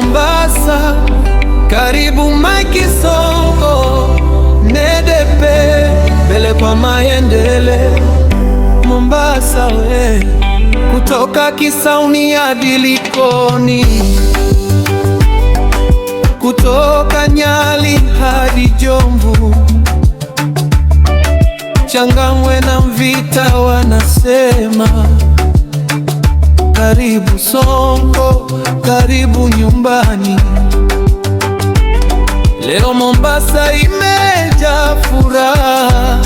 Mombasa, karibu Mike Sonko, NDP, mbele kwa maendeleo. Mombasa we, kutoka Kisauni hadi Likoni, kutoka Nyali hadi Jomvu, Changamwe na Mvita wanasema karibu Sonko, karibu nyumbani. Leo Mombasa imejaa furaha,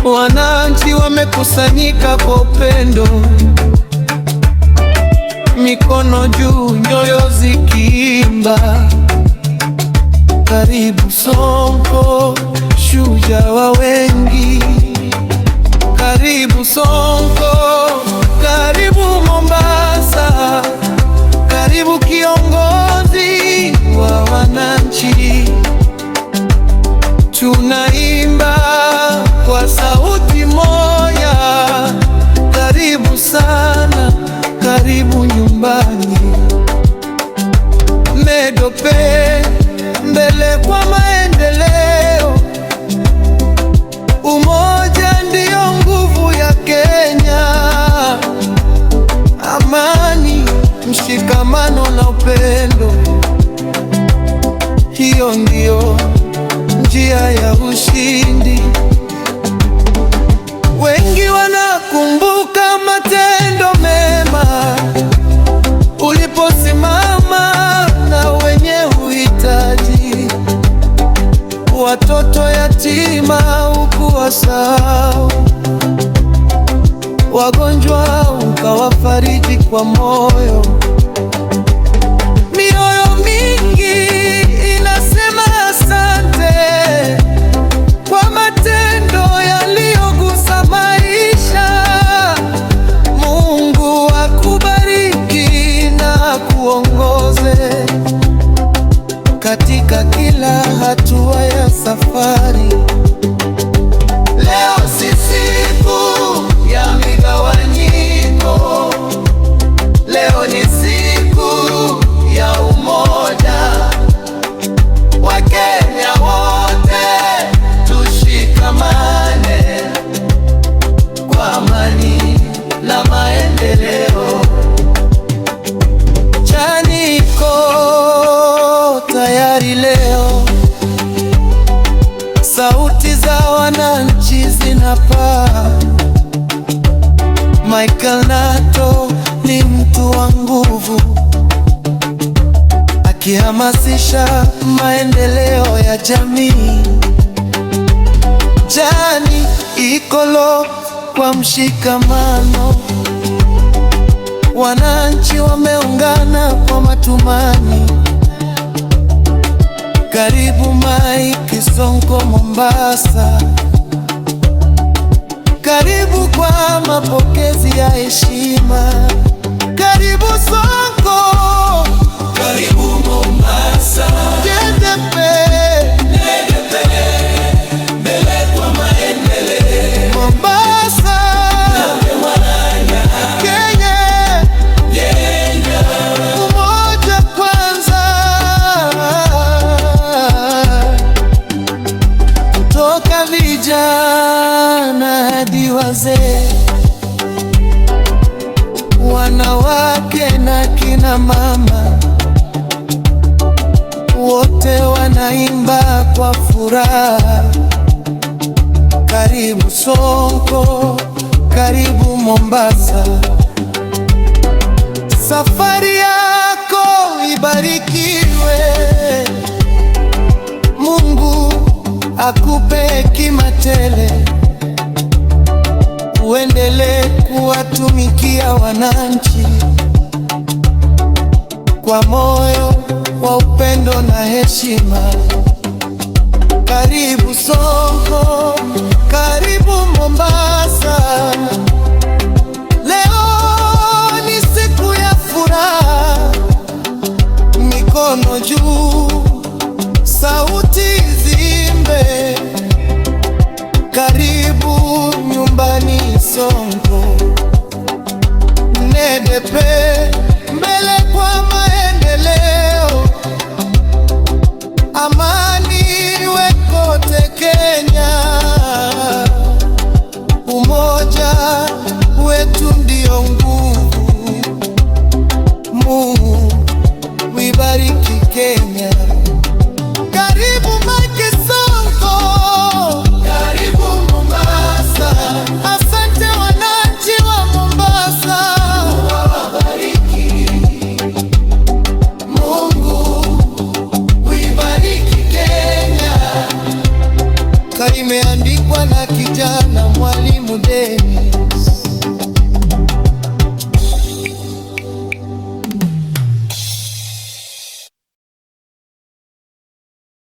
wananchi wamekusanyika kwa upendo, mikono juu, nyoyo zikiimba karibu Sonko, shujaa wa wengi. Karibu Sonko, karibu Mombasa, karibu kiongozi wa wananchi. Tunaimba kwa sauti moja, karibu sana, karibu nyumbani. NDP, mbele kwa maendeleo. Umoja ndio nguvu ya Kenya. Amani, mshikamano na upendo, hiyo ndio njia ya ushindi. Wengi wanakumbuka matendo mema uliposimama na wenye uhitaji, watoto yatima ukuwasahau, wagonjwa ukawafariji kwa moyo. Mioyo mingi inasema asante kwa matendo yaliyogusa maisha. Mungu akubariki na kuongoze katika kila hatua ya safari. Leo si siku ya migawanyiko, leo ni siku ya umoja. Wakenya wote tushikamane kwa amani na maendeleo. Chaniko tayari leo, sauti za wananchi zinapaa. Michael Nato ni mtu wa nguvu, akihamasisha maendeleo ya jamii. Jani Ikolo kwa mshikamano, wananchi wameungana kwa matumani. Karibu Mike Sonko Mombasa, karibu kwa mapokezi ya heshima. Karibu Sonko, karibu Mombasa. NDP, mbele kwa maendeleo. Mombasa, Kenya, umoja kwanza. Kutoka vijana hadi wazee, wanawake na kina mama, wote wanaimba kwa furaha. Karibu Sonko, karibu Mombasa. Safari yako ibarikiwe, Mungu akupe hekima tele, uendelee kuwatumikia wananchi kwa moyo wa upendo na heshima. Karibu Sonko, karibu Mombasa. Leo ni siku ya furaha, mikono juu, sauti zimbe. Karibu nyumbani Sonko, NDP, mbele kwa amani iwe kote Kenya. Umoja wetu ndio nguvu. Mungu uibariki Kenya. Karibu Mike Sonko, karibu Mombasa. Asante wananchi wa Mombasa, wabariki. Mungu uibariki Kenya. Imeandikwa na kijana Mwalimu Deni.